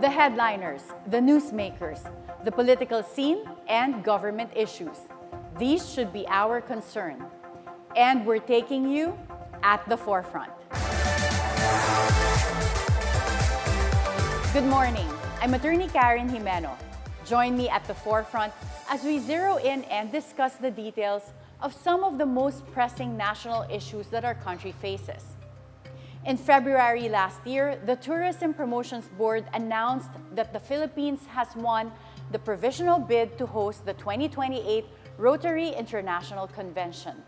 The headliners, the newsmakers, the political scene, and government issues. These should be our concern. And we're taking you at the forefront. Good morning. I'm Attorney Karen Jimeno. Join me at the forefront as we zero in and discuss the details of some of the most pressing national issues that our country faces. In February last year, the Tourism Promotions Board announced that the Philippines has won the provisional bid to host the 2028 Rotary International Convention.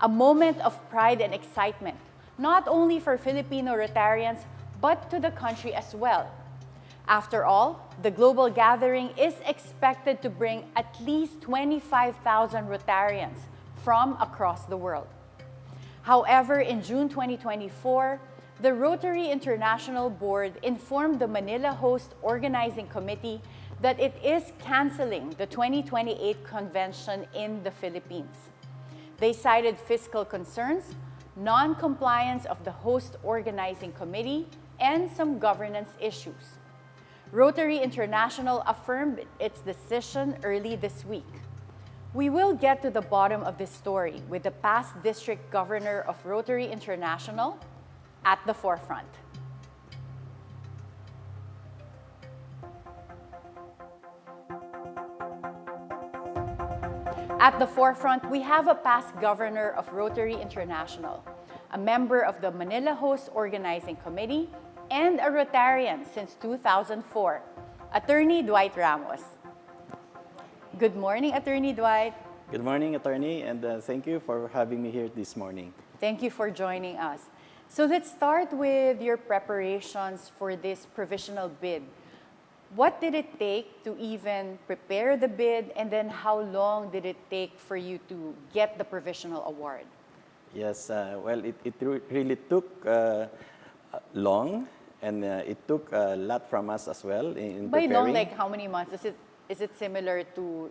A moment of pride and excitement, not only for Filipino Rotarians, but to the country as well. After all, the global gathering is expected to bring at least 25,000 Rotarians from across the world. However, in June 2024, the Rotary International Board informed the Manila Host Organizing Committee that it is canceling the 2028 convention in the Philippines. They cited fiscal concerns, non-compliance of the Host Organizing Committee, and some governance issues. Rotary International affirmed its decision early this week. We will get to the bottom of this story with the past District Governor of Rotary International at the forefront. At the forefront, we have a past governor of Rotary International, a member of the Manila Host Organizing Committee, and a Rotarian since 2004, Attorney Dwight Ramos. Good morning, Attorney Dwight. Good morning, Attorney, and thank you for having me here this morning. Thank you for joining us. So let's start with your preparations for this provisional bid. What did it take to even prepare the bid, and then how long did it take for you to get the provisional award? Yes, well, it really took long, and it took a lot from us as well in By preparing. long, like how many months? Is it similar to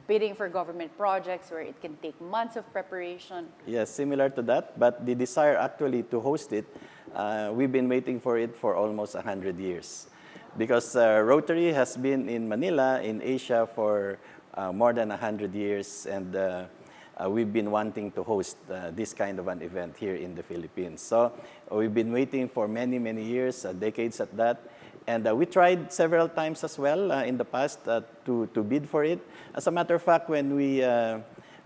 bidding for government projects where it can take months of preparation? Yes, similar to that, but the desire actually to host it, we've been waiting for it for almost 100 years. Because Rotary has been in Manila, in Asia, for more than 100 years, and we've been wanting to host this kind of an event here in the Philippines. So we've been waiting for many, many years, decades at that. And we tried several times as well in the past to bid for it. As a matter of fact, when we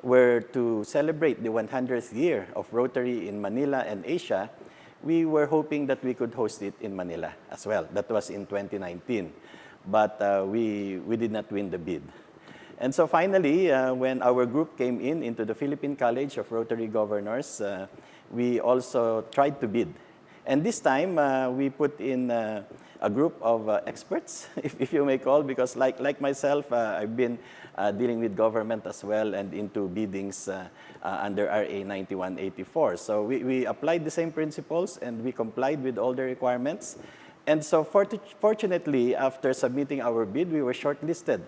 were to celebrate the 100th year of Rotary in Manila and Asia, we were hoping that we could host it in Manila as well. That was in 2019. But we did not win the bid. And so finally, when our group came into the Philippine College of Rotary Governors, we also tried to bid. And this time, we put in a group of experts, if you may call, because like myself, I've been dealing with government as well and into biddings under RA 9184. So we applied the same principles and we complied with all the requirements. And so fortunately, after submitting our bid, we were shortlisted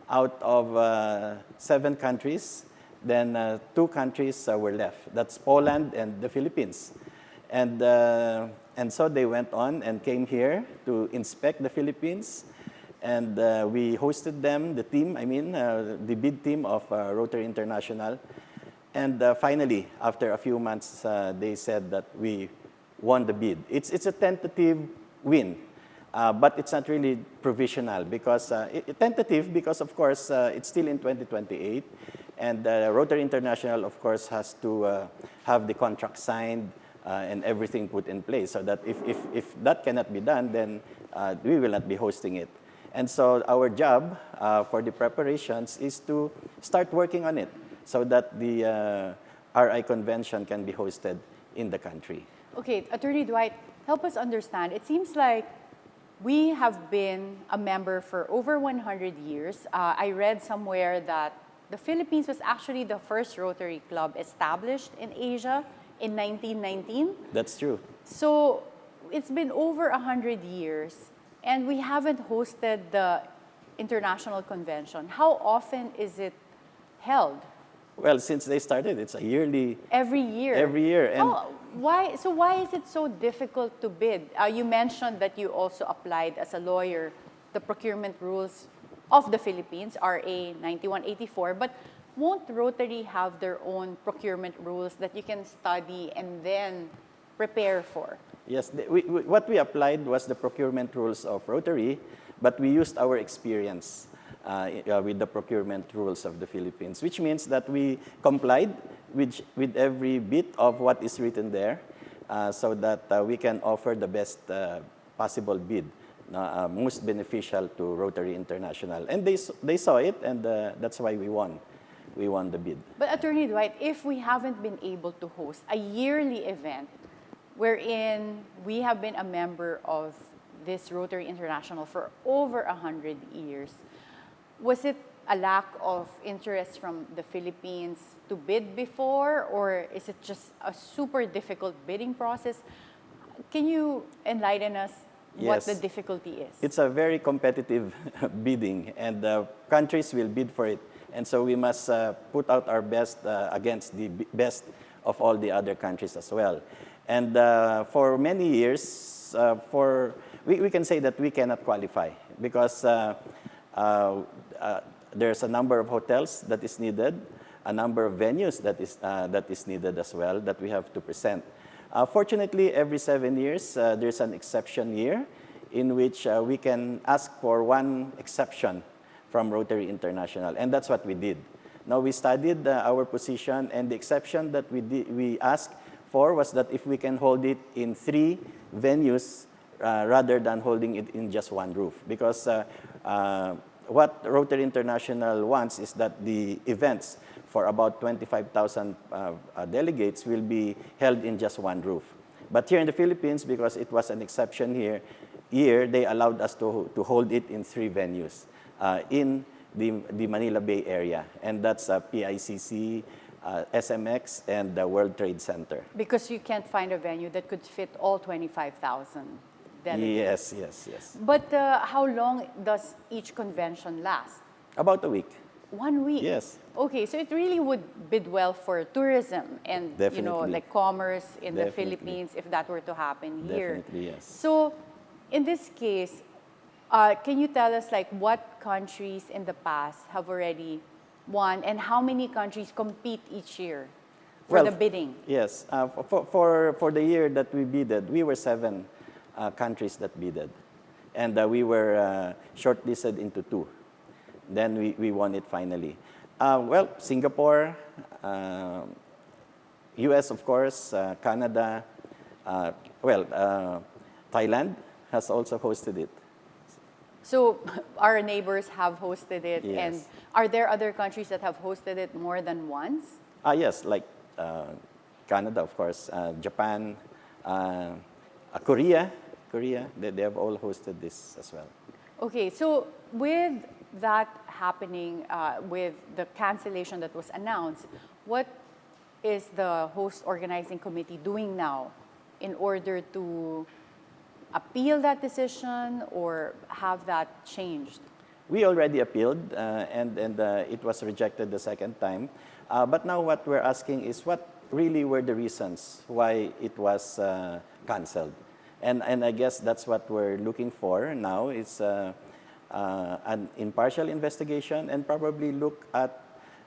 out of 7 countries. Then 2 countries were left. That's Poland and the Philippines. And so they went on and came here to inspect the Philippines. And we hosted them, the team, the bid team of Rotary International. And finally, after a few months, they said that we won the bid. It's a tentative win, but it's not really provisional because tentative because, of course, it's still in 2028. And Rotary International, of course, has to have the contract signed and everything put in place so that if that cannot be done, then we will not be hosting it. And so our job for the preparations is to start working on it so that the RI convention can be hosted in the country. Okay, Attorney Dwight, help us understand. It seems like we have been a member for over 100 years. I read somewhere that the Philippines was actually the first Rotary Club established in Asia in 1919. That's true. So it's been over 100 years, and we haven't hosted the International Convention. How often is it held? Well, since they started, it's a yearly... Every year? Every year. And why is it so difficult to bid? You mentioned that you also applied as a lawyer the procurement rules of the Philippines, RA 9184, but won't Rotary have their own procurement rules that you can study and then prepare for? Yes, what we applied was the procurement rules of Rotary, but we used our experience with the procurement rules of the Philippines, which means that we complied with every bit of what is written there so that we can offer the best possible bid, most beneficial to Rotary International. And they saw it, and that's why we won. We won the bid. But Attorney Dwight, if we haven't been able to host a yearly event wherein we have been a member of this Rotary International for over 100 years, was it a lack of interest from the Philippines to bid before, or is it just a super difficult bidding process? Can you enlighten us what the difficulty is? It's a very competitive bidding, and countries will bid for it. And so we must put out our best against the best of all the other countries as well. And for many years, we can say that we cannot qualify because there's a number of hotels that is needed, a number of venues that is needed as well that we have to present. Fortunately, every 7 years, there's an exception year in which we can ask for one exception from Rotary International, and that's what we did. Now, we studied our position, and the exception that we asked for was that if we can hold it in 3 venues rather than holding it in just one roof. Because what Rotary International wants is that the events for about 25,000 delegates will be held in just one roof. But here in the Philippines, because it was an exception year, they allowed us to hold it in 3 venues in the Manila Bay area. And that's PICC, SMX, and the World Trade Center. Because you can't find a venue that could fit all 25,000 delegates. Yes. But how long does each convention last? About a week. 1 week? Yes. Okay, so it really would bid well for tourism and like commerce in the Philippines if that were to happen here. Definitely, yes. So in this case, can you tell us like what countries in the past have already won and how many countries compete each year for the bidding? Yes, for the year that we bidded, we were 7 countries that bidded. And we were shortlisted into 2. Then we won it finally. Well, Singapore, US, of course, Canada, Thailand has also hosted it. So our neighbors have hosted it, Yes. and are there other countries that have hosted it more than once? Yes, like Canada, of course, Japan, Korea, they have all hosted this as well. Okay, so with that happening, with the cancellation that was announced, what is the host organizing committee doing now in order to appeal that decision or have that changed? We already appealed, and it was rejected the second time. But now what we're asking is what really were the reasons why it was canceled. And I guess that's what we're looking for now is an impartial investigation and probably look at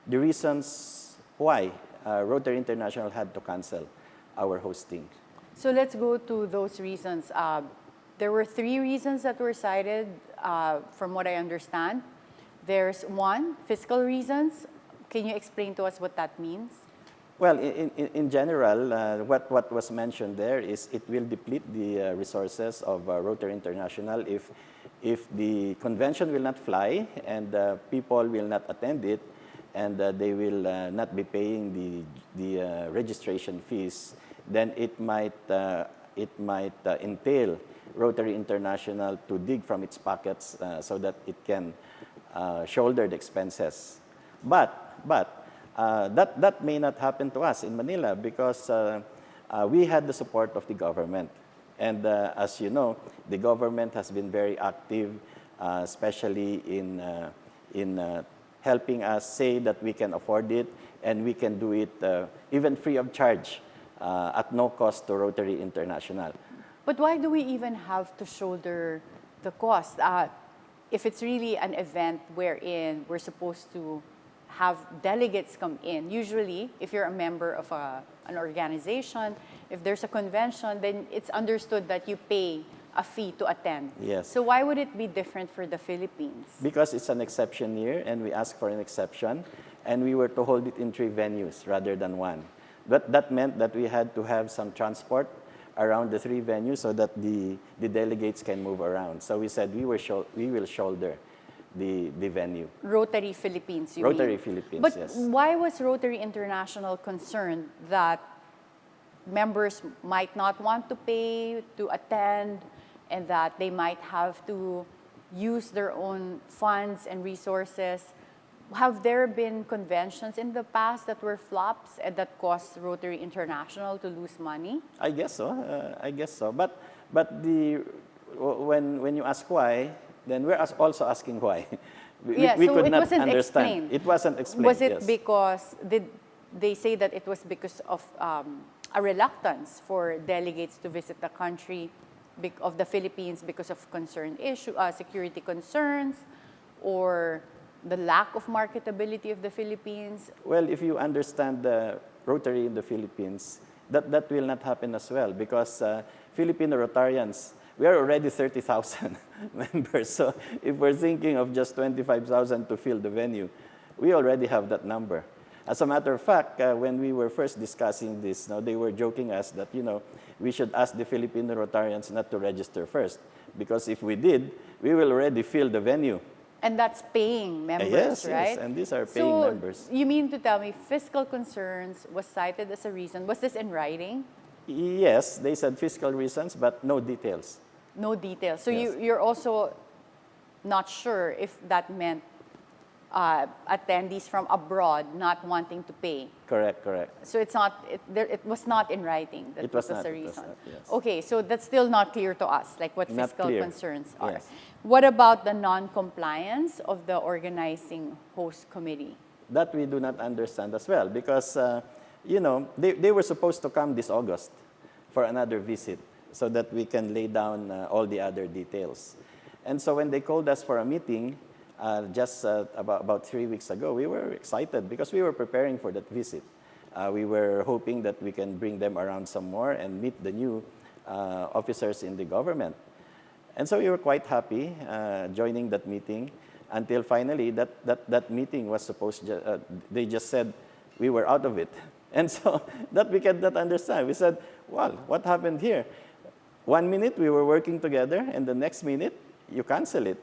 the reasons why Rotary International had to cancel our hosting. So let's go to those reasons. There were 3 reasons that were cited, from what I understand. There's 1, fiscal reasons. Can you explain to us what that means? Well, in general, what was mentioned there is it will deplete the resources of Rotary International if the convention will not fly and people will not attend it, and they will not be paying the registration fees. Then it might entail Rotary International to dig from its pockets so that it can shoulder the expenses. But that may not happen to us in Manila because we had the support of the government. And as you know, the government has been very active, especially in helping us say that we can afford it and we can do it even free of charge at no cost to Rotary International. But why do we even have to shoulder the cost? If it's really an event wherein we're supposed to have delegates come in, usually if you're a member of an organization, if there's a convention, then it's understood that you pay a fee to attend. Yes. So why would it be different for the Philippines? Because it's an exception year and we asked for an exception, and we were to hold it in 3 venues rather than 1. But that meant that we had to have some transport around the 3 venues so that the delegates can move around. So we said we will shoulder the venue. Rotary Philippines, you Rotary mean? Philippines, but yes. why was Rotary International concerned that members might not want to pay to attend and that they might have to use their own funds and resources? Have there been conventions in the past that were flops and that caused Rotary International to lose money? I guess so. I guess so. But when you ask why, then we're also asking why. We So could it not wasn't understand. explained. It wasn't explained. Was it yes. because, did they say that it was because of a reluctance for delegates to visit the country of the Philippines because of security concerns, or the lack of marketability of the Philippines? Well, if you understand the Rotary in the Philippines, that will not happen as well, because Filipino Rotarians, we are already 30,000 members. So if we're thinking of just 25,000 to fill the venue, we already have that number. As a matter of fact, when we were first discussing this, they were joking us that, we should ask the Filipino Rotarians not to register first, because if we did, we will already fill the venue. And that's paying members, yes, right? Yes, and these are paying members. You mean to tell me fiscal concerns was cited as a reason? Was this in writing? Yes, they said fiscal reasons, but no details. No details. So Yes. you're also not sure if that meant attendees from abroad not wanting to pay. Correct. So it was not in writing. That It was a not, reason. yes. Okay, so that's still not clear to us, like what Not fiscal clear. concerns are. Yes. What about the non-compliance of the organizing host committee? That we do not understand as well, because they were supposed to come this August for another visit so that we can lay down all the other details. And so when they called us for a meeting, just about 3 weeks ago, we were excited because we were preparing for that visit. We were hoping that we can bring them around some more and meet the new officers in the government. And so we were quite happy joining that meeting, until finally that meeting was they just said we were out of it. And so that we cannot understand. We said, well, what happened here? 1 minute we were working together, and the next minute you cancel it.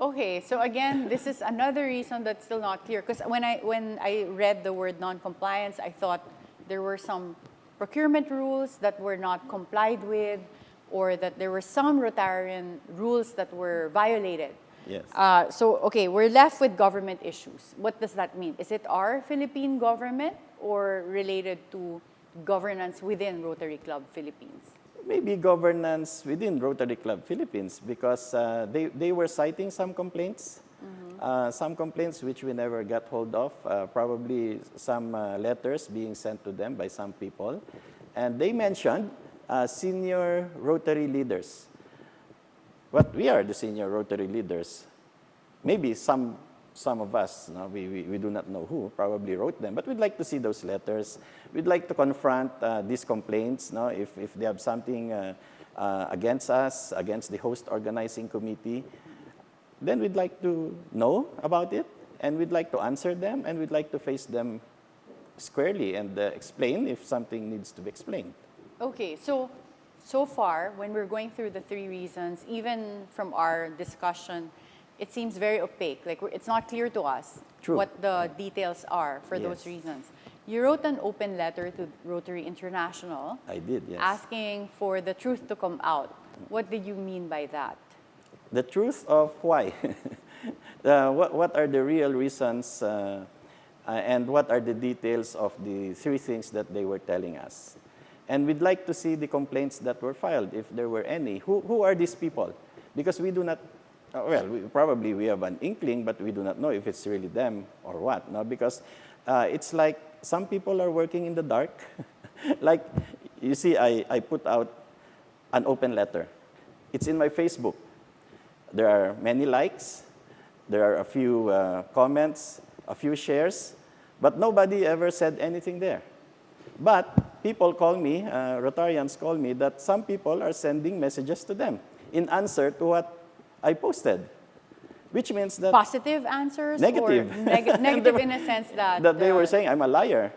Okay, so again, this is another reason that's still not clear. Because when I read the word non-compliance, I thought there were some procurement rules that were not complied with, or that there were some Rotarian rules that were violated. Yes. Okay, we're left with government issues. What does that mean? Is it our Philippine government or related to governance within Rotary Club Philippines? Maybe governance within Rotary Club Philippines, because they were citing some complaints, which we never got hold of, probably some letters being sent to them by some people. And they mentioned senior Rotary leaders. But we are the senior Rotary leaders. Maybe some of us, we do not know who, probably wrote them, but we'd like to see those letters. We'd like to confront these complaints, if they have something against us, against the host organizing committee, then we'd like to know about it, and we'd like to answer them, and we'd like to face them squarely and explain if something needs to be explained. Okay, so far, when we're going through the 3 reasons, even from our discussion, it seems very opaque. Like, it's not clear to us what the details are for those reasons. You wrote an open letter to Rotary International. I did, yes. Asking for the truth to come out. What did you mean by that? The truth of why? What are the real reasons and what are the details of the 3 things that they were telling us? And we'd like to see the complaints that were filed, if there were any. Who are these people? Because we do not, probably we have an inkling, but we do not know if it's really them or what. No? Because it's like some people are working in the dark, Like, you see, I put out an open letter. It's in my Facebook. There are many likes. There are a few comments, a few shares, but nobody ever said anything there. But people call me, Rotarians call me, that some people are sending messages to them in answer to what I posted, which means that Positive answers? negative. Or negative in a sense that... that they were saying I'm a liar.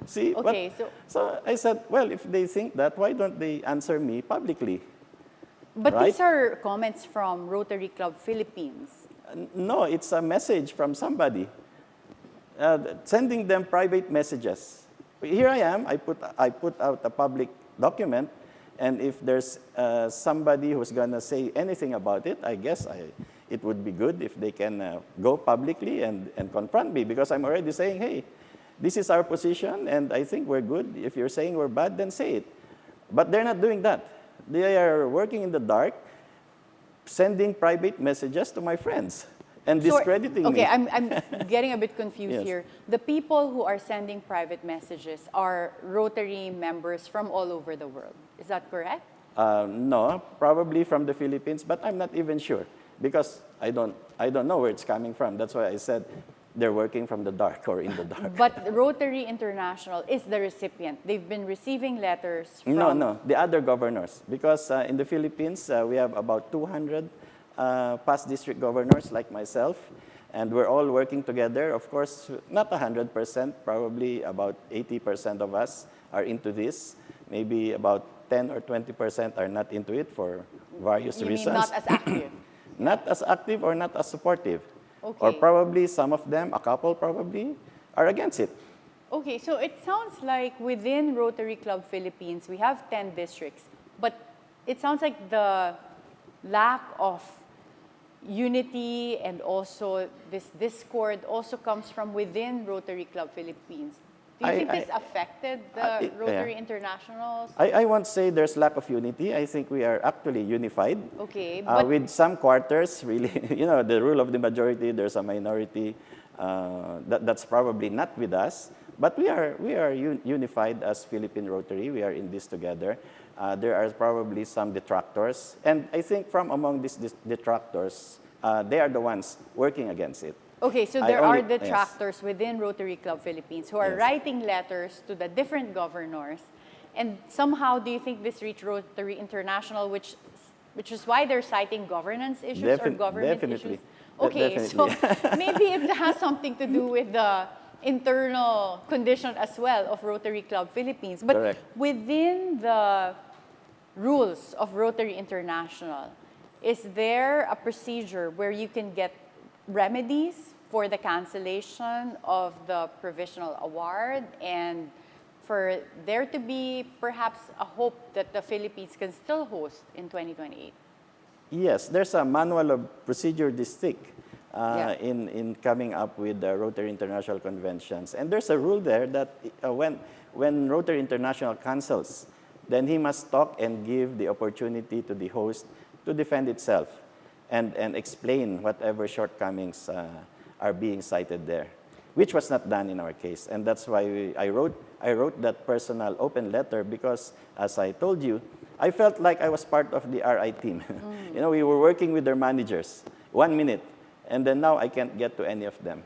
See, okay, so I said, well, if they think that, why don't they answer me publicly? But right? these are comments from Rotary Club Philippines. No, it's a message from somebody. Sending them private messages. Here I am, I put out a public document, and if there's somebody who's gonna say anything about it, I guess it would be good if they can go publicly and confront me, because I'm already saying, hey, this is our position, and I think we're good. If you're saying we're bad, then say it. But they're not doing that. They are working in the dark, sending private messages to my friends and discrediting me. Okay, I'm getting a bit confused Yes. here. The people who are sending private messages are Rotary members from all over the world. Is that correct? No, probably from the Philippines, but I'm not even sure, because I don't know where it's coming from. That's why I said they're working from the dark or in the dark. But Rotary International is the recipient. They've been receiving letters from... No, the other governors. Because in the Philippines, we have about 200 past district governors like myself, and we're all working together. Of course, not 100%, probably about 80% of us are into this. Maybe about 10 or 20% are not into it for various reasons. You mean not as active? Not as active or not as supportive. Okay. Or probably some of them, a couple probably, are against it. Okay, so it sounds like within Rotary Club Philippines, we have 10 districts, but it sounds like the lack of unity and also this discord also comes from within Rotary Club Philippines. Do you think this affected the Rotary Internationals? I won't say there's lack of unity. I think we are actually unified. Okay, but with some quarters, really, the rule of the majority, there's a minority. That's probably not with us. But we are unified as Philippine Rotary. We are in this together. There are probably some detractors. And I think from among these detractors, they are the ones working against it. okay, so there are detractors within Rotary Club Philippines who are writing letters to the different governors. And somehow, do you think this reached Rotary International, which is why they're citing governance issues or government issues? Okay, so maybe it has something to do with the internal condition as well of Rotary Club Philippines. But Correct. within the rules of Rotary International, is there a procedure where you can get remedies for the cancellation of the provisional award and for there to be perhaps a hope that the Philippines can still host in 2028? Yes, there's a manual of procedure distinct in coming up with the Rotary International Conventions. And there's a rule there that when Rotary International cancels, then he must talk and give the opportunity to the host to defend itself and explain whatever shortcomings are being cited there, which was not done in our case. And that's why I wrote that personal open letter, because as I told you, I felt like I was part of the RI team. We were working with their managers, 1 minute, and then now I can't get to any of them.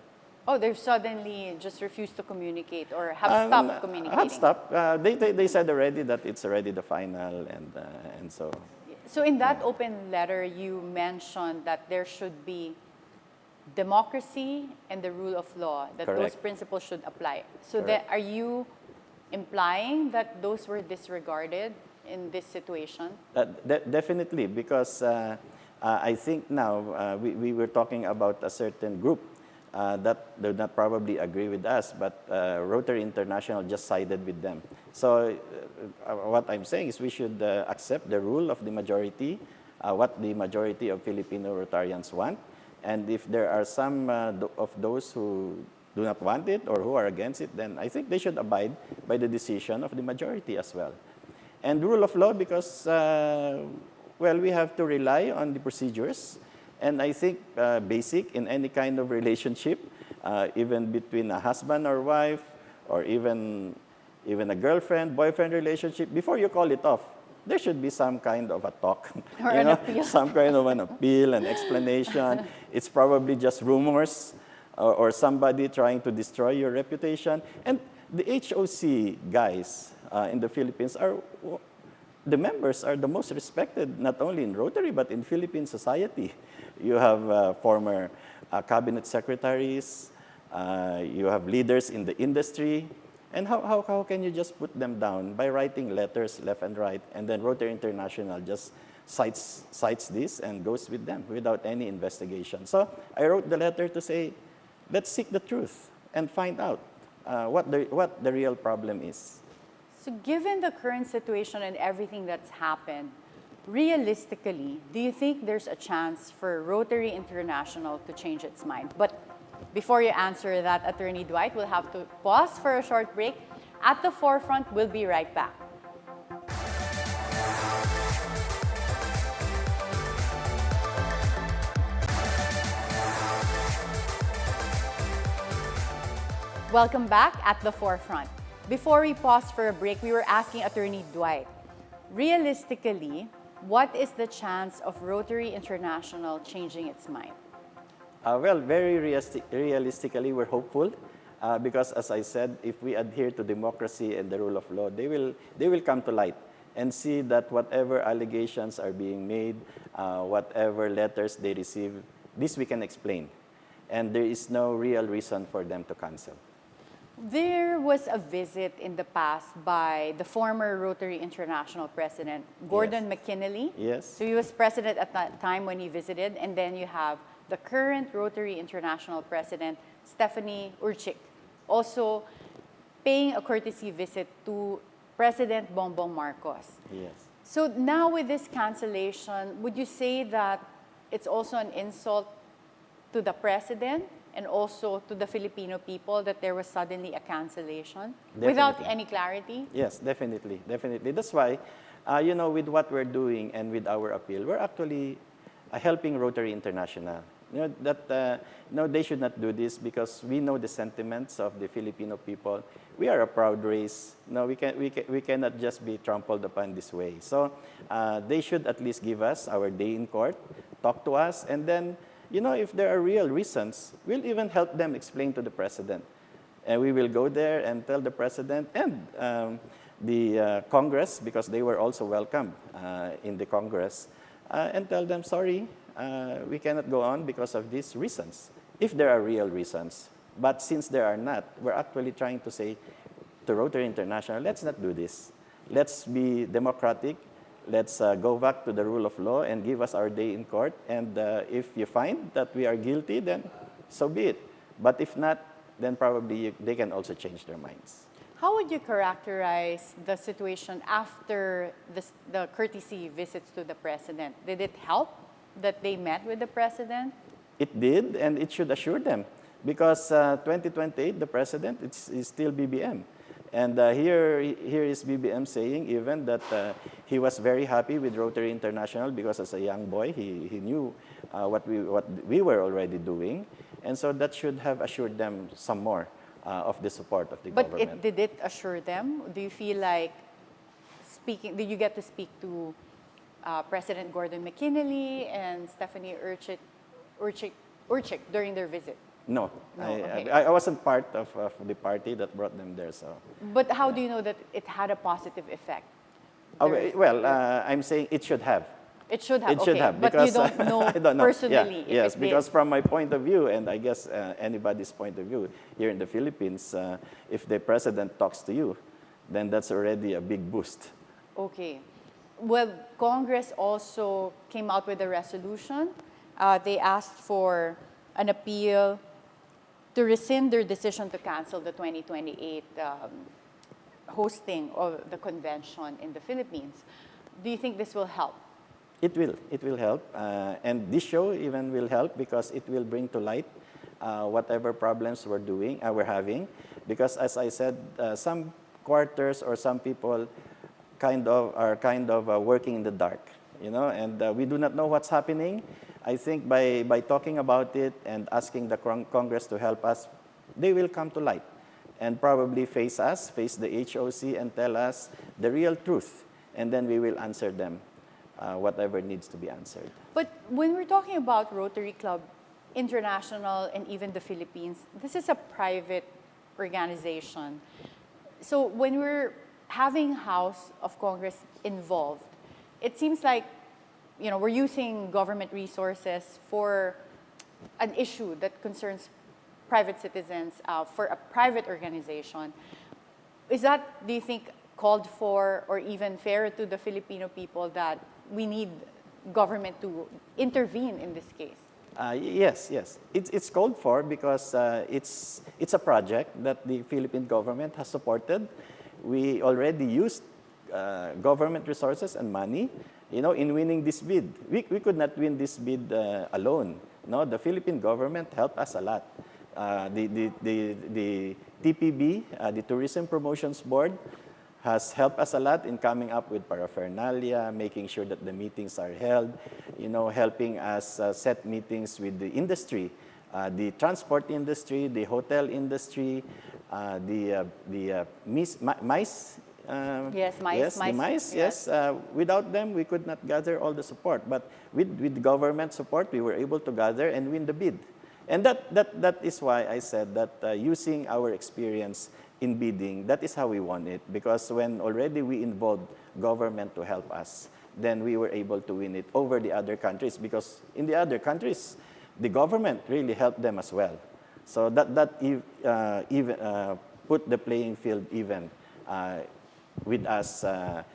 Oh, they've suddenly just refused to communicate or have stopped communicating? Have stopped. They said already that it's already the final, and so. So in that open letter, you mentioned that there should be democracy and the rule of law, that Correct. those principles should apply. So Correct. are you implying that those were disregarded in this situation? Definitely, because I think now we were talking about a certain group that do not probably agree with us, but Rotary International just sided with them. So what I'm saying is we should accept the rule of the majority, what the majority of Filipino Rotarians want. And if there are some of those who do not want it or who are against it, then I think they should abide by the decision of the majority as well. And rule of law, because, we have to rely on the procedures. And I think basic in any kind of relationship, even between a husband or wife, or even even a girlfriend, boyfriend relationship, before you call it off, there should be some kind of a talk, Or an appeal. some kind of an appeal, an explanation. It's probably just rumors or somebody trying to destroy your reputation. And the HOC guys in the Philippines the members are the most respected, not only in Rotary, but in Philippine society. You have former cabinet secretaries, you have leaders in the industry, and how can you just put them down by writing letters left and right, and then Rotary International just cites this and goes with them without any investigation. So I wrote the letter to say, let's seek the truth and find out what the real problem is. So given the current situation and everything that's happened, realistically, do you think there's a chance for Rotary International to change its mind? But before you answer that, Attorney Dwight, we'll have to pause for a short break. At the forefront, we'll be right back. Welcome back at the forefront. Before we pause for a break, we were asking Attorney Dwight, realistically, what is the chance of Rotary International changing its mind? Well, very realistically, we're hopeful because, as I said, if we adhere to democracy and the rule of law, they will come to light and see that whatever allegations are being made, whatever letters they receive, this we can explain. And there is no real reason for them to cancel. There was a visit in the past by the former Rotary International president, Gordon McKinley. Yes. So he was president at that time when he visited, and then you have the current Rotary International president, Stephanie Urchik, also paying a courtesy visit to President Bongbong Marcos. Yes. So now with this cancellation, would you say that it's also an insult to the president and also to the Filipino people that there was suddenly a cancellation without any clarity? Yes, definitely, definitely. That's why, with what we're doing and with our appeal, we're actually helping Rotary International. They should not do this because we know the sentiments of the Filipino people. We are a proud race. No, we cannot just be trampled upon this way. So they should at least give us our day in court, talk to us, and then, if there are real reasons, we'll even help them explain to the president. And we will go there and tell the president and the Congress, because they were also welcomed in the Congress, and tell them, sorry, we cannot go on because of these reasons, if there are real reasons. But since there are not, we're actually trying to say to Rotary International, let's not do this. Let's be democratic. Let's go back to the rule of law and give us our day in court. And if you find that we are guilty, then so be it. But if not, then probably they can also change their minds. How would you characterize the situation after the courtesy visits to the president? Did it help that they met with the president? It did, and it should assure them. Because 2028, the president is still BBM. And here is BBM saying even that he was very happy with Rotary International because as a young boy, he knew what we were already doing. And so that should have assured them some more of the support of the government. But did it assure them? Do you feel like did you get to speak to President Gordon McKinley and Stephanie Urchik during their visit? No, okay. I wasn't part of the party that brought them there. So. But how do you know that it had a positive effect? I'm saying it should have. It should have, It should have, but because you don't know I don't know. personally. Yes, if it because did. from my point of view, and I guess anybody's point of view here in the Philippines, if the president talks to you, then that's already a big boost. Okay. Well, Congress also came out with a resolution. They asked for an appeal to rescind their decision to cancel the 2028 hosting of the convention in the Philippines. Do you think this will help? It will help. And this show even will help because it will bring to light whatever problems we're having. Because as I said, some quarters or some people are working in the dark, and we do not know what's happening. I think by talking about it and asking the Congress to help us, they will come to light. and probably face us, face the HOC, and tell us the real truth. And then we will answer them, whatever needs to be answered. But when we're talking about Rotary Club International and even the Philippines, this is a private organization. So when we're having House of Congress involved, it seems like, you know, we're using government resources for an issue that concerns private citizens for a private organization. Is that, do you think, called for or even fair to the Filipino people that we need government to intervene in this case? Yes. It's called for because it's a project that the Philippine government has supported. We already used government resources and money, you know, in winning this bid. We could not win this bid alone. No, the Philippine government helped us a lot. The TPB, the Tourism Promotions Board, has helped us a lot in coming up with paraphernalia, making sure that the meetings are held, you know, helping us set meetings with the industry, the transport industry, the hotel industry, the mice. Yes. Without them, we could not gather all the support. But with government support, we were able to gather and win the bid. And that is why I said that using our experience in bidding, that is how we won it. Because when already we involved government to help us, then we were able to win it over the other countries. Because in the other countries, the government really helped them as well. So that even put the playing field even with us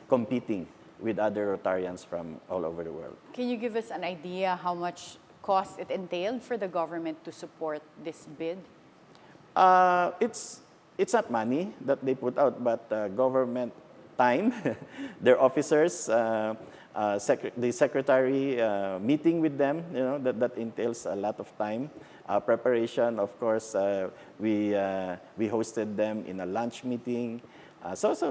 competing with other Rotarians from all over the world. Can you give us an idea how much cost it entailed for the government to support this bid? It's not money that they put out, but government time. Their officers, the secretary meeting with them, you know, that entails a lot of time. Preparation, of course, we hosted them in a lunch meeting. Those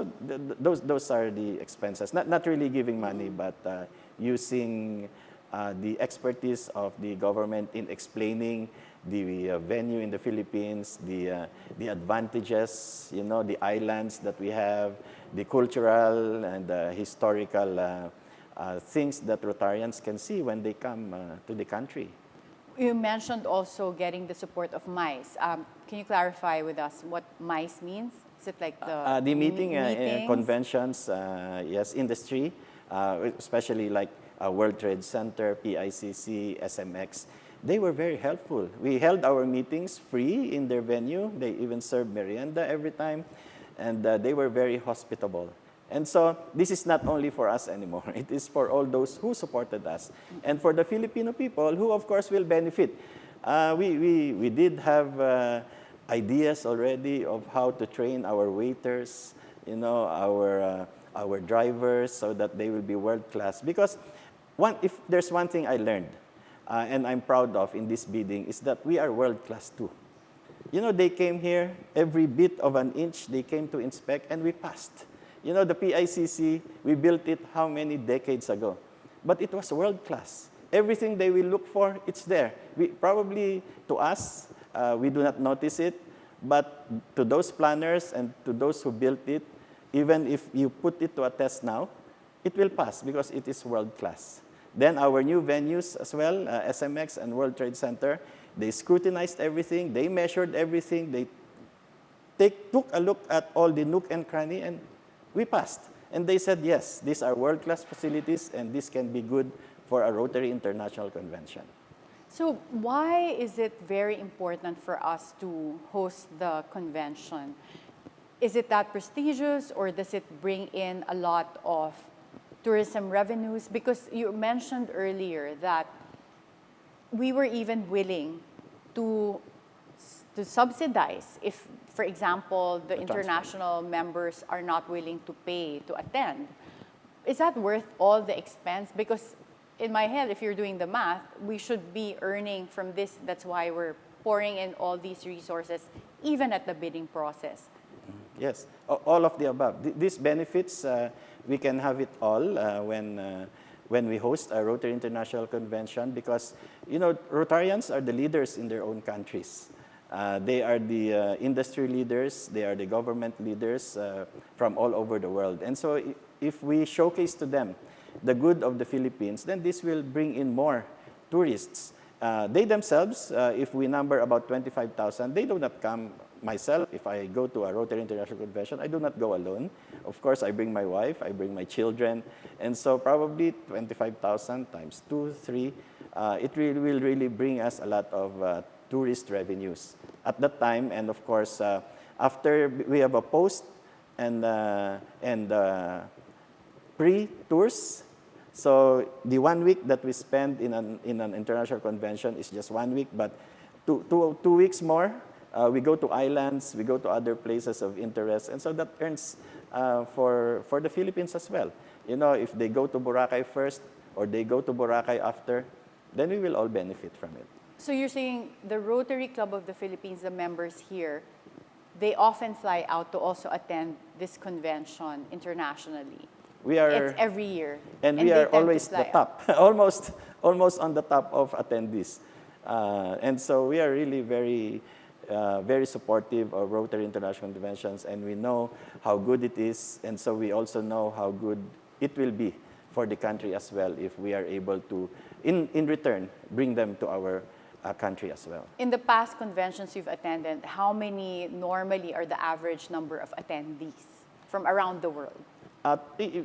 are the expenses. Not really giving money, but using the expertise of the government in explaining the venue in the Philippines, the advantages, you know, the islands that we have, the cultural and historical things that Rotarians can see when they come to the country. You mentioned also getting the support of MICE. Can you clarify with us what MICE means? Is it like the meetings? Conventions, yes, industry, especially like World Trade Center, PICC, SMX. They were very helpful. We held our meetings free in their venue. They even served merienda every time, and they were very hospitable. And so this is not only for us anymore. It is for all those who supported us, and for the Filipino people who, of course, will benefit. We did have ideas already of how to train our waiters, you know, our drivers, so that they will be world class. Because if there's one thing I learned, and I'm proud of in this bidding, is that we are world class too. You know, they came here, every bit of an inch they came to inspect, and we passed. You know, the PICC, we built it how many decades ago? But it was world class. Everything they will look for, it's there. Probably to us, we do not notice it, but to those planners and to those who built it, even if you put it to a test now, it will pass because it is world class. Then our new venues as well, SMX and World Trade Center, they scrutinized everything, they measured everything, they took a look at all the nook and cranny, and we passed. And they said, yes, these are world-class facilities, and this can be good for a Rotary International Convention. So why is it very important for us to host the convention? Is it that prestigious, or does it bring in a lot of tourism revenues? Because you mentioned earlier that we were even willing to subsidize if, for example, the international members are not willing to pay to attend. Is that worth all the expense? Because in my head, if you're doing the math, we should be earning from this. That's why we're pouring in all these resources, even at the bidding process. Yes, all of the above. These benefits, we can have it all when we host a Rotary International Convention, because, you know, Rotarians are the leaders in their own countries. They are the industry leaders, they are the government leaders from all over the world. And so if we showcase to them the good of the Philippines, then this will bring in more tourists. They themselves, if we number about 25,000, they do not come. Myself, if I go to a Rotary International Convention, I do not go alone. Of course, I bring my wife, I bring my children, and so probably 25,000 times 2, 3, it will really bring us a lot of tourist revenues at that time. And of course, after we have a post and pre-tours, so the 1 week that we spend in an international convention is just 1 week, but 2 weeks more, we go to islands, we go to other places of interest, and so that earns for the Philippines as well. You know, if they go to Boracay first or they go to Boracay after, then we will all benefit from it. So you're saying the Rotary Club of the Philippines, the members here, they often fly out to also attend this convention internationally. It's every year. And we are always the top, almost on the top of attendees. And so we are really very supportive of Rotary International Conventions, and we know how good it is, and so we also know how good it will be for the country as well if we are able to, in return, bring them to our country as well. In the past conventions you've attended, how many normally are the average number of attendees from around the world?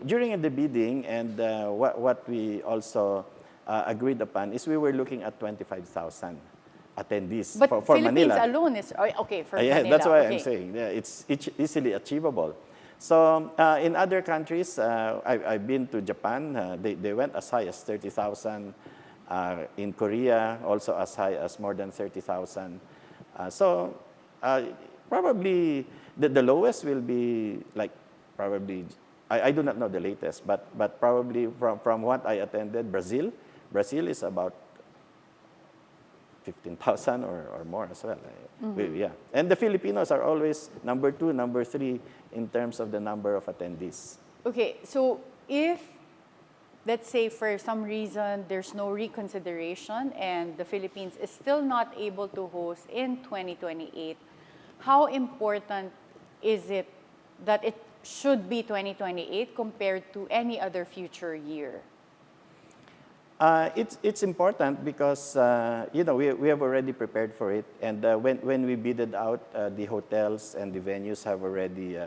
During the bidding, and what we also agreed upon is we were looking at 25,000 attendees but for Philippines Manila. alone is, okay, for Yeah, Manila. that's why okay. I'm saying it's easily achievable. So in other countries, I've been to Japan. They went as high as 30,000. In Korea, also as high as more than 30,000. So probably the lowest will be like probably, I do not know the latest, but probably from what I attended, Brazil is about 15,000 or more as well. Yeah. And the Filipinos are always number 2, number 3 in terms of the number of attendees. Okay, so if, let's say for some reason there's no reconsideration and the Philippines is still not able to host in 2028, how important is it that it should be 2028 compared to any other future year? It's important because you know, we have already prepared for it, and when we bidded out, the hotels and the venues have already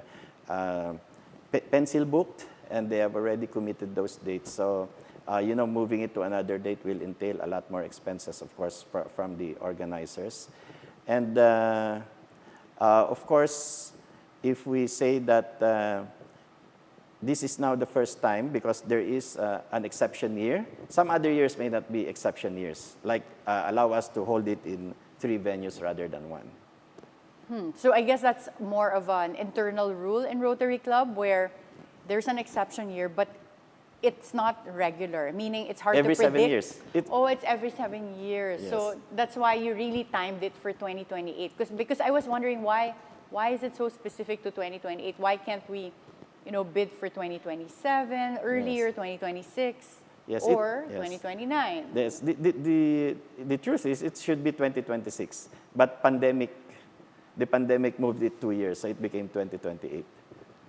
pencil booked, and they have already committed those dates. So you know, moving it to another date will entail a lot more expenses, of course, from the organizers. And of course, if we say that this is now the first time, because there is an exception year. Some other years may not be exception years, like allow us to hold it in 3 venues rather than 1. So I guess that's more of an internal rule in Rotary Club where there's an exception year, but it's not regular, meaning it's hard to predict. Every 7 years. It's every 7 years. Yes. So that's why you really timed it for 2028. Because I was wondering why is it so specific to 2028? Why can't we, you know, bid for 2027, earlier, Yes. 2026, Yes, or yes. 2029? Yes, the truth is it should be 2026, but the pandemic moved it 2 years, so it became 2028.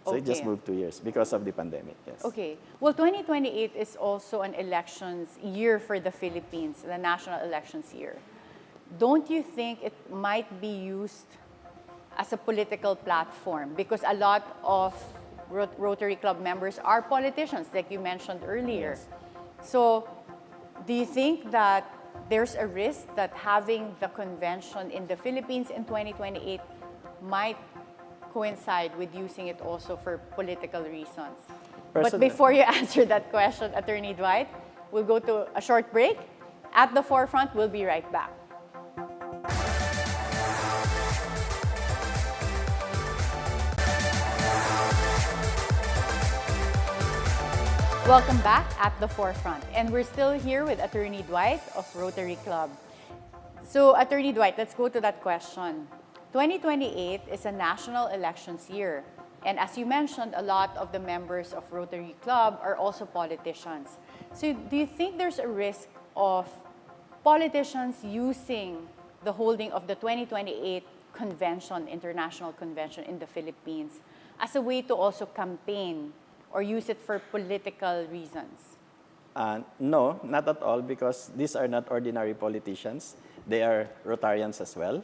So it just Okay. moved 2 years because of the pandemic, yes. Okay. Well, 2028 is also an elections year for the Philippines, the national elections year. Don't you think it might be used as a political platform? Because a lot of Rotary Club members are politicians, like you mentioned earlier. Yes. So do you think that there's a risk that having the convention in the Philippines in 2028 might coincide with using it also for political reasons? But before you answer that question, Attorney Dwight, we'll go to a short break. At the forefront, we'll be right back. Welcome back at the forefront. And we're still here with Attorney Dwight of Rotary Club. So, Attorney Dwight, let's go to that question. 2028 is a national elections year. And as you mentioned, a lot of the members of Rotary Club are also politicians. So do you think there's a risk of politicians using the holding of the 2028 convention, international convention in the Philippines, as a way to also campaign or use it for political reasons? No, not at all, because these are not ordinary politicians. They are Rotarians as well.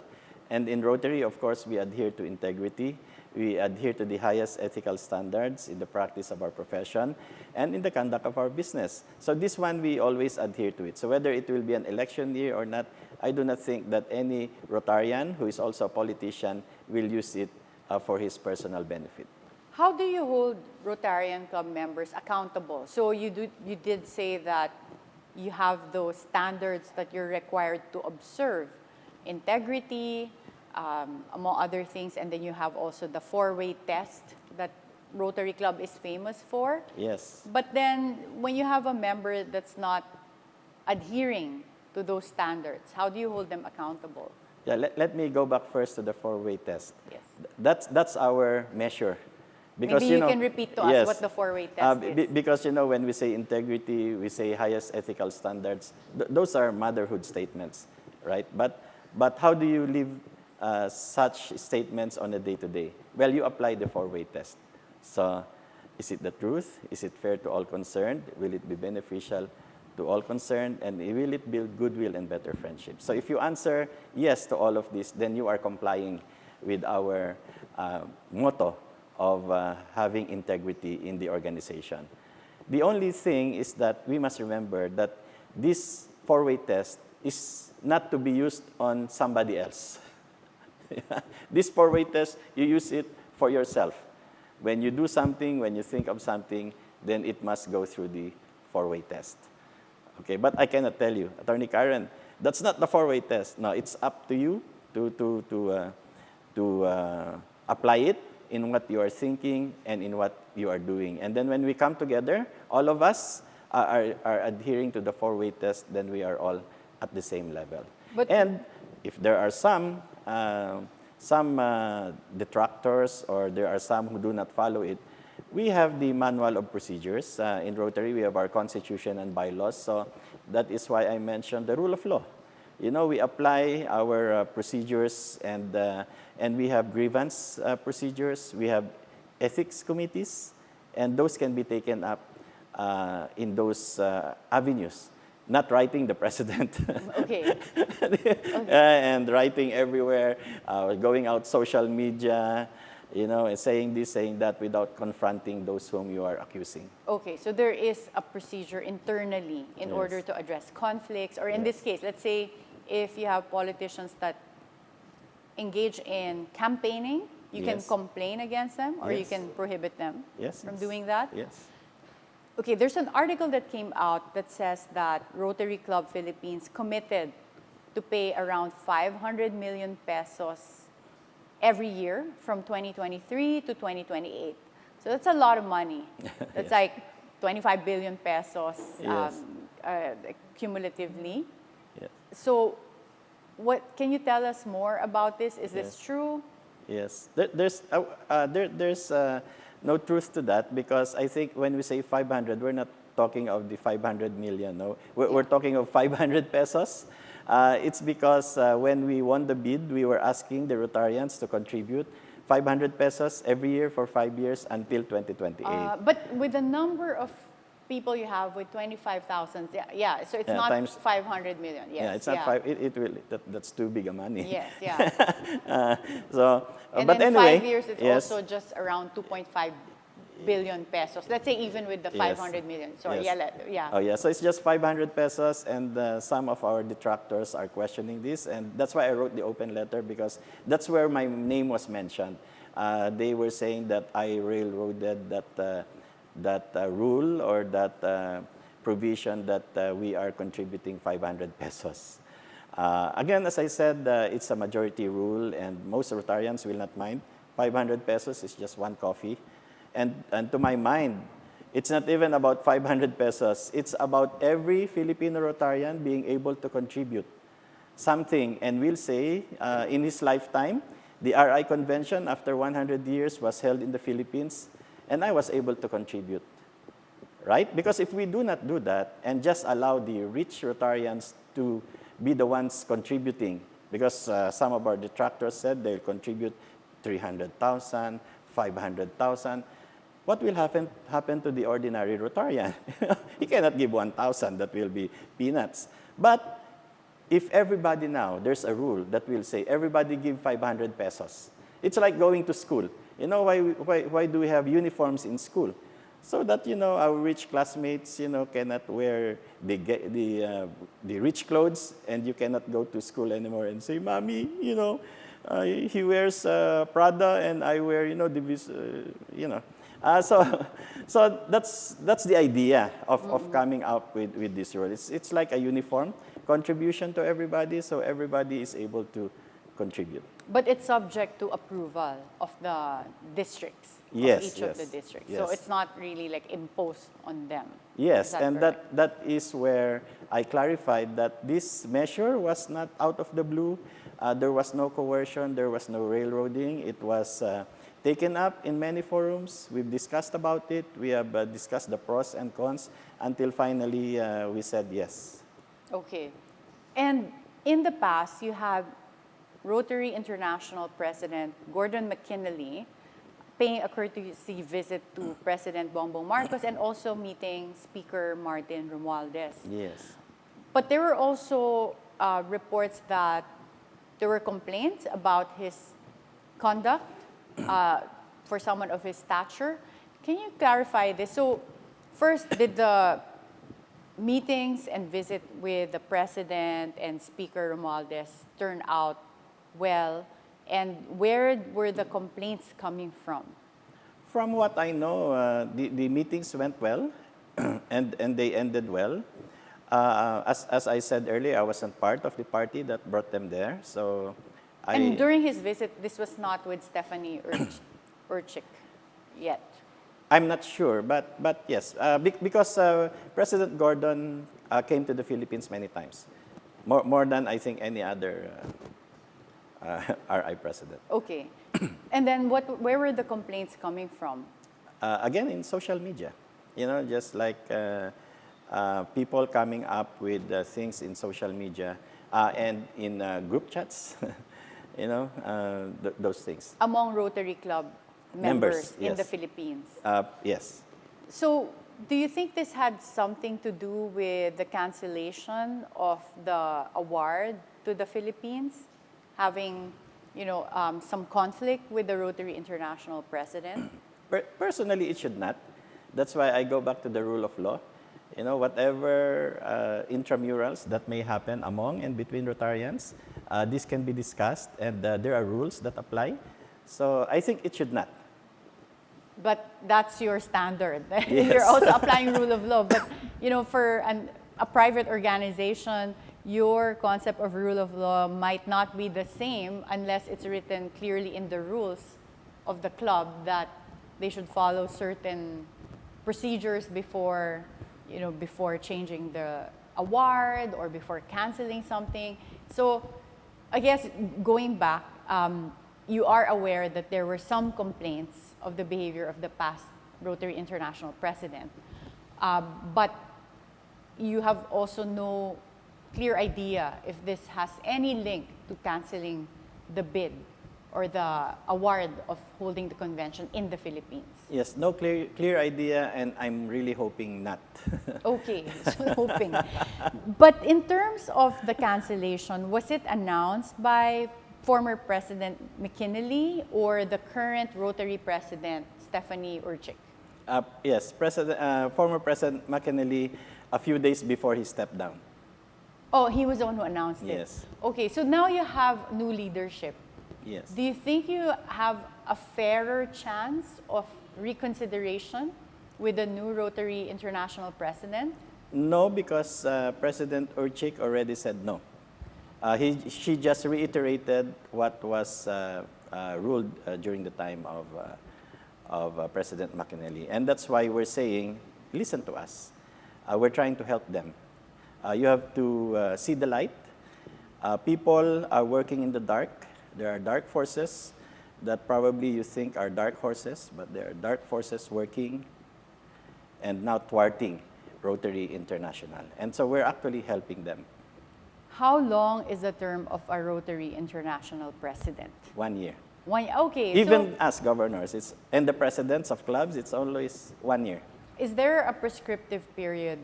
And in Rotary, of course, we adhere to integrity. We adhere to the highest ethical standards in the practice of our profession and in the conduct of our business. So this one, we always adhere to it. So whether it will be an election year or not, I do not think that any Rotarian who is also a politician will use it for his personal benefit. How do you hold Rotarian Club members accountable? So you did say that you have those standards that you're required to observe, integrity, among other things, and then you have also the four-way test that Rotary Club is famous for. Yes. But then when you have a member that's not adhering to those standards, how do you hold them accountable? Yeah, let me go back first to the four-way test. Yes. That's our measure. Because, Maybe you can repeat to us what the four-way test is. Because, when we say integrity, we say highest ethical standards. Those are motherhood statements, right? But how do you live such statements on a day-to-day? Well, you apply the four-way test. So, is it the truth? Is it fair to all concerned? Will it be beneficial to all concerned? And will it build goodwill and better friendship? So, if you answer yes to all of this, then you are complying with our motto of having integrity in the organization. The only thing is that we must remember that this four-way test is not to be used on somebody else. This four-way test, you use it for yourself. When you do something, when you think of something, then it must go through the four-way test. Okay, but I cannot tell you, Attorney Karen, that's not the four-way test. No, it's up to you to apply it in what you are thinking and in what you are doing. And then when we come together, all of us are adhering to the four-way test, then we are all at the same level. And if there are some detractors or there are some who do not follow it, we have the manual of procedures. In Rotary, we have our constitution and bylaws. So that is why I mentioned the rule of law. We apply our procedures and we have grievance procedures. We have ethics committees, and those can be taken up in those avenues. Not writing the president. Okay. And writing everywhere, going out social media, and saying this, saying that without confronting those whom you are accusing. Okay, so there is a procedure internally in order to address conflicts, or in this case, let's say if you have politicians that engage in campaigning, you can complain against them, or you can prohibit them from doing that? Yes. Okay, there's an article that came out that says that Rotary Club Philippines committed to pay around 500 million pesos every year from 2023 to 2028. So that's a lot of money. That's like 25 billion pesos cumulatively. Yes. So can you tell us more about this? Is this true? Yes. There's no truth to that, because I think when we say 500, we're not talking of the 500 million. No, we're talking of 500 pesos. It's because when we won the bid, we were asking the Rotarians to contribute 500 pesos every year for 5 years until 2028. But with the number of people you have with 25,000, so it's not times 500 million. Yes, yeah, it's not five. It will. That's too big a money. Yes, yeah. And but then anyway, 5 years, it's also just around 2.5 billion pesos. Let's say even with the 500 million. Sorry, Oh yeah, so it's just 500 pesos, and some of our detractors are questioning this, and that's why I wrote the open letter, because that's where my name was mentioned. They were saying that I railroaded that rule or that provision that we are contributing 500 pesos. Again, as I said, it's a majority rule, and most Rotarians will not mind. 500 pesos is just one coffee. And to my mind, it's not even about 500 pesos. It's about every Filipino Rotarian being able to contribute something. And we'll say, in his lifetime, the RI convention after 100 years was held in the Philippines, and I was able to contribute, right? Because if we do not do that and just allow the rich Rotarians to be the ones contributing Because some of our detractors said they'll contribute 300,000, 500,000. What will happen to the ordinary Rotarian? He cannot give 1,000. That will be peanuts. But if everybody now, there's a rule that will say everybody give 500 pesos. It's like going to school. You know, why do we have uniforms in school? So that, you know, our rich classmates, you know, cannot wear the rich clothes, and you cannot go to school anymore and say, Mommy, you know, he wears Prada and I wear, you know, you know. So that's the idea of coming up with this rule. It's like a uniform contribution to everybody, so everybody is able to contribute. But it's subject to approval of the districts, yes, of each of the districts. Yes. So it's not really like imposed on them. Yes, and that is where I clarified that this measure was not out of the blue. There was no coercion, there was no railroading. It was taken up in many forums. We've discussed about it. We have discussed the pros and cons until finally we said yes. Okay. And in the past, you have Rotary International President Gordon McKinley paying a courtesy visit to President Bongbong Marcos and also meeting Speaker Martin Romualdez. Yes. But there were also reports that there were complaints about his conduct for someone of his stature. Can you clarify this? So first, did the meetings and visit with the President and Speaker Romualdez turn out well? And where were the complaints coming from? From what I know, the meetings went well, and they ended well. As I said earlier, I wasn't part of the party that brought them there, so And during his visit, this was not with Stephanie Urchik yet? I'm not sure, but yes, because President Gordon came to the Philippines many times, more than I think any other RI president. Okay. And then where were the complaints coming from? Again, in social media, you know, just like people coming up with things in social media and in group chats, you know, those things. Among Rotary Club members in yes. the Philippines? Yes. So do you think this had something to do with the cancellation of the award to the Philippines? Having, you know, some conflict with the Rotary International president? Personally, it should not. That's why I go back to the rule of law. You know, whatever intramurals that may happen among and between Rotarians, this can be discussed, and there are rules that apply. So I think it should not. But that's your standard. Yes. You're also applying rule of law. But, you know, for a private organization, your concept of rule of law might not be the same unless it's written clearly in the rules of the club that they should follow certain procedures before, you know, before changing the award or before canceling something. So I guess going back, you are aware that there were some complaints of the behavior of the past Rotary International president, but you have also no clear idea if this has any link to canceling the bid or the award of holding the convention in the Philippines. Yes, no clear idea, and I'm really hoping not. Okay, so hoping. But in terms of the cancellation, was it announced by former President McKinley or the current Rotary President, Stephanie Urchik? Yes, former President McKinley, a few days before he stepped down. Oh, he was the one who announced it? Yes. Okay, so now you have new leadership. Yes. Do you think you have a fairer chance of reconsideration with the new Rotary International president? No, because President Urchik already said no. She just reiterated what was ruled during the time of President McKinley. And that's why we're saying, listen to us. We're trying to help them. You have to see the light. People are working in the dark. There are dark forces that probably you think are dark horses, but there are dark forces working and now thwarting Rotary International. And so we're actually helping them. How long is the term of a Rotary International president? 1 year. Okay. Even So as governors, and the presidents of clubs, it's always 1 year. is there a prescriptive period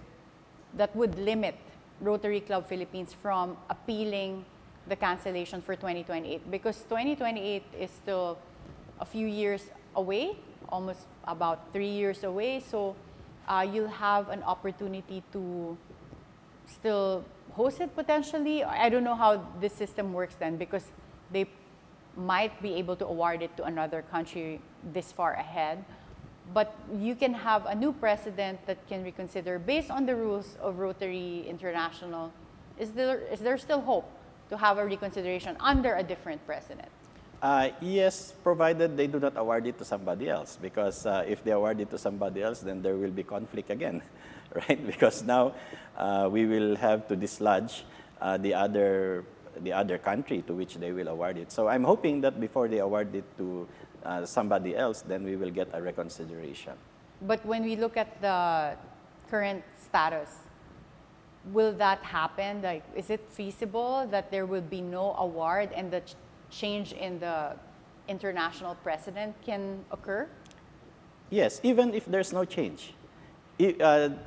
that would limit Rotary Club Philippines from appealing the cancellation for 2028? Because 2028 is still a few years away, almost about 3 years away. So you'll have an opportunity to still host it potentially. I don't know how this system works then, because they might be able to award it to another country this far ahead. But you can have a new president that can reconsider based on the rules of Rotary International. Is there still hope to have a reconsideration under a different president? Yes, provided they do not award it to somebody else. Because if they award it to somebody else, then there will be conflict again, right? Because now we will have to dislodge the other country to which they will award it. So I'm hoping that before they award it to somebody else, then we will get a reconsideration. But when we look at the current status, will that happen? Like, is it feasible that there will be no award and the change in the international precedent can occur? Yes, even if there's no change.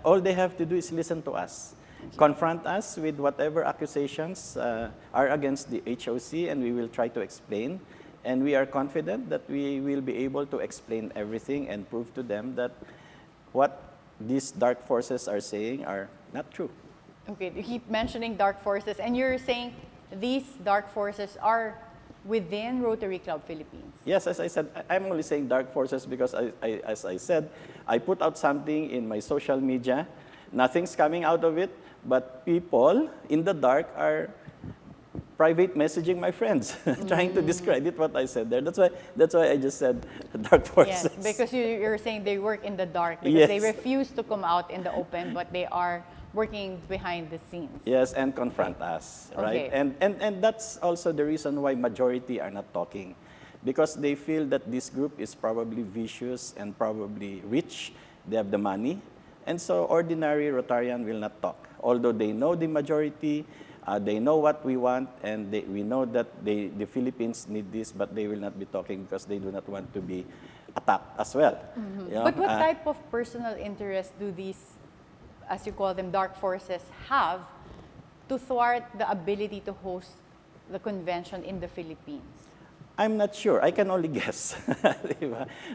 All they have to do is listen to us. Confront us with whatever accusations are against the HOC, and we will try to explain. And we are confident that we will be able to explain everything and prove to them that what these dark forces are saying are not true. Okay, you keep mentioning dark forces, and you're saying these dark forces are within Rotary Club Philippines. Yes, as I said, I'm only saying dark forces because, as I said, I put out something in my social media. Nothing's coming out of it, but people in the dark are private messaging my friends, trying to discredit what I said there. That's why I just said dark forces. Yes, because you're saying they work in the dark because they Yes. refuse to come out in the open, but they are working behind the scenes. Yes, and confront us, right? Okay. And that's also the reason why majority are not talking, because they feel that this group is probably vicious and probably rich. They have the money, and so ordinary Rotarian will not talk. Although they know the majority, they know what we want, and we know that the Philippines need this, but they will not be talking because they do not want to be attacked as well. You know, But what type of personal interest do these, as you call them, dark forces have to thwart the ability to host the convention in the Philippines? I'm not sure. I can only guess.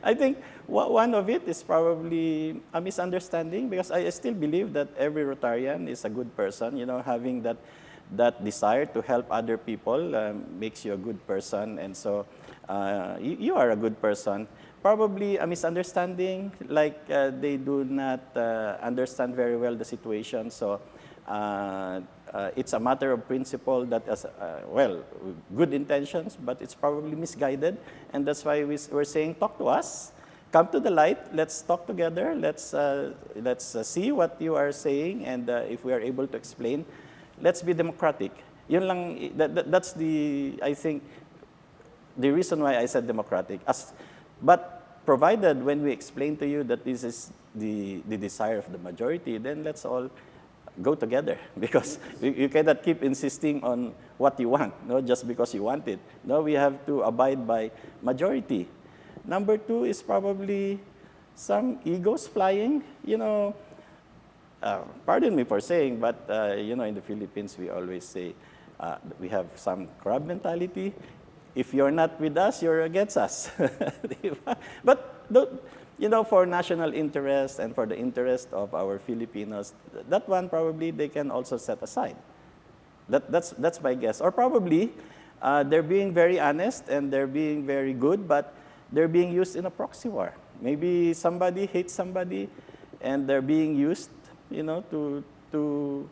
I think one of it is probably a misunderstanding, because I still believe that every Rotarian is a good person. You know, having that desire to help other people makes you a good person, and so you are a good person. Probably a misunderstanding, like they do not understand very well the situation. So it's a matter of principle that, good intentions, but it's probably misguided. And that's why we're saying, talk to us, come to the light, let's talk together, let's see what you are saying, and if we are able to explain, let's be democratic. Yun lang, that's I think, the reason why I said democratic. But provided when we explain to you that this is the desire of the majority, then let's all go together, because you cannot keep insisting on what you want, no, just because you want it. No, we have to abide by majority. Number two is probably some egos flying. You know, pardon me for saying, but you know, in the Philippines we always say we have some crab mentality. If you're not with us, you're against us. But you know, for national interest and for the interest of our Filipinos, that one probably they can also set aside. That's my guess. Or probably they're being very honest and they're being very good, but they're being used in a proxy war. Maybe somebody hates somebody, and they're being used, you know, to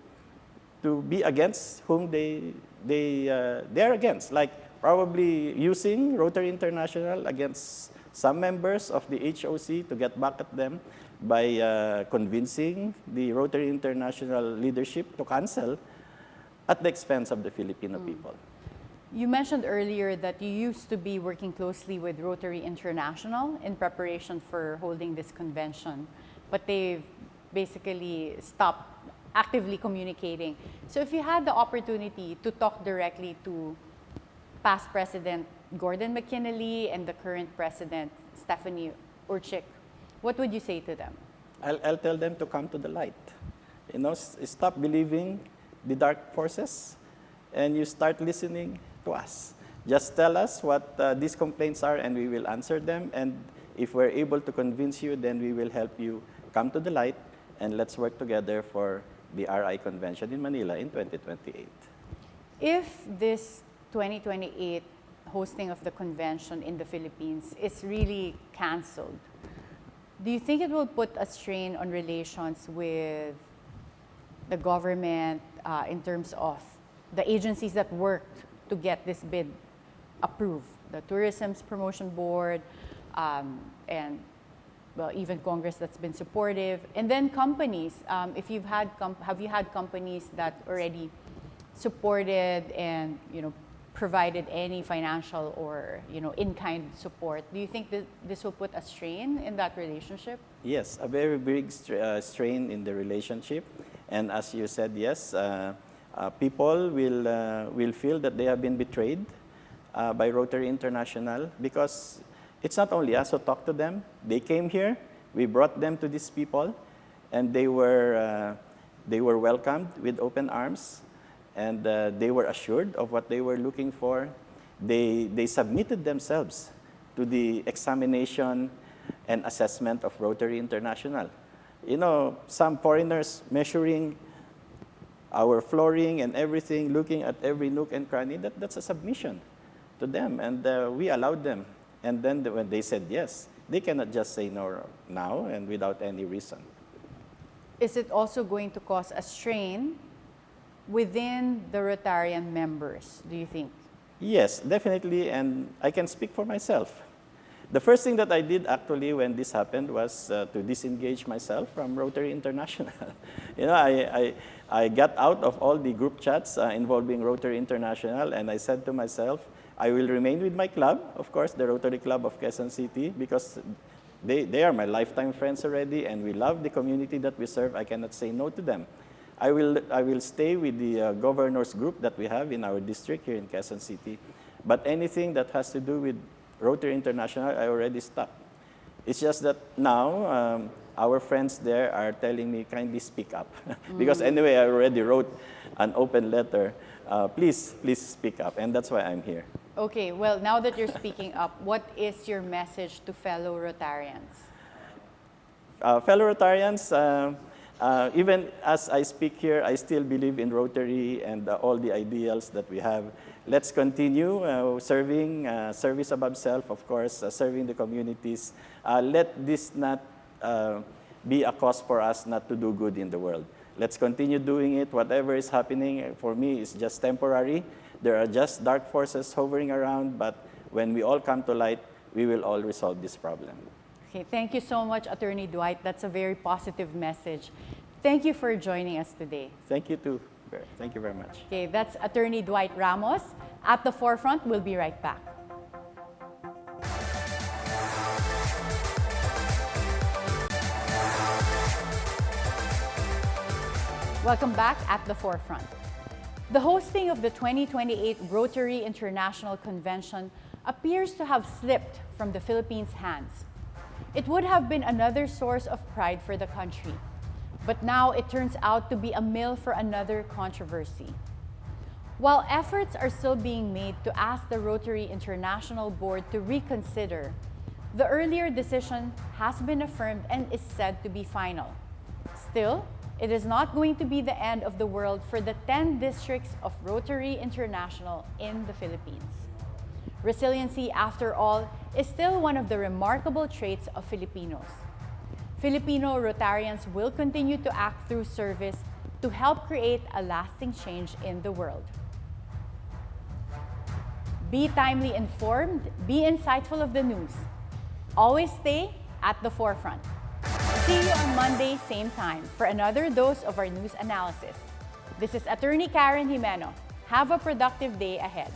be against whom they're against. Like probably using Rotary International against some members of the HOC to get back at them by convincing the Rotary International leadership to cancel at the expense of the Filipino people. You mentioned earlier that you used to be working closely with Rotary International in preparation for holding this convention, but they've basically stopped actively communicating. So if you had the opportunity to talk directly to past President Gordon McKinley and the current President Stephanie Urchik, what would you say to them? I'll tell them to come to the light. You know, stop believing the dark forces, and you start listening to us. Just tell us what these complaints are, and we will answer them. And if we're able to convince you, then we will help you come to the light, and let's work together for the RI Convention in Manila in 2028. If this 2028 hosting of the convention in the Philippines is really canceled, do you think it will put a strain on relations with the government in terms of the agencies that worked to get this bid approved? The Tourism's Promotion Board, and well, even Congress that's been supportive, and then companies. If you've had, have you had companies that already supported and provided any financial or in-kind support? Do you think this will put a strain in that relationship? Yes, a very big strain in the relationship, and as you said, yes, people will feel that they have been betrayed by Rotary International, because it's not only us who talk to them. They came here, we brought them to these people, and they were welcomed with open arms, and they were assured of what they were looking for. They submitted themselves to the examination and assessment of Rotary International. Some foreigners measuring our flooring and everything, looking at every nook and cranny, that's a submission to them, and we allowed them. And then when they said yes, they cannot just say no now and without any reason. Is it also going to cause a strain within the Rotarian members, do you think? Yes, definitely, and I can speak for myself. The first thing that I did actually when this happened was to disengage myself from Rotary International. I got out of all the group chats involving Rotary International, and I said to myself, I will remain with my club, of course, the Rotary Club of Quezon City, because they are my lifetime friends already, and we love the community that we serve. I cannot say no to them. I will stay with the governor's group that we have in our district here in Quezon City. But anything that has to do with Rotary International, I already stopped. It's just that now our friends there are telling me, kindly speak up. Because anyway, I already wrote an open letter. Please speak up, and that's why I'm here. Okay, well, now that you're speaking up, what is your message to fellow Rotarians? Fellow Rotarians, even as I speak here, I still believe in Rotary and all the ideals that we have. Let's continue serving, service above self, of course, serving the communities. Let this not be a cause for us not to do good in the world. Let's continue doing it. Whatever is happening, for me, is just temporary. There are just dark forces hovering around, but when we all come to light, we will all resolve this problem. Okay, thank you so much, Attorney Dwight. That's a very positive message. Thank you for joining us today. Thank you too. Thank you very much. Okay, that's Attorney Dwight Ramos. At the Forefront, we'll be right back. Welcome back at the Forefront. The hosting of the 2028 Rotary International Convention appears to have slipped from the Philippines' hands. It would have been another source of pride for the country, but now it turns out to be a mill for another controversy. While efforts are still being made to ask the Rotary International Board to reconsider, the earlier decision has been affirmed and is said to be final. Still, it is not going to be the end of the world for the 10 districts of Rotary International in the Philippines. Resiliency, after all, is still one of the remarkable traits of Filipinos. Filipino Rotarians will continue to act through service to help create a lasting change in the world. Be timely informed, be insightful of the news. Always stay at the forefront. See you on Monday, same time, for another dose of our news analysis. This is Attorney Karen Jimeno. Have a productive day ahead.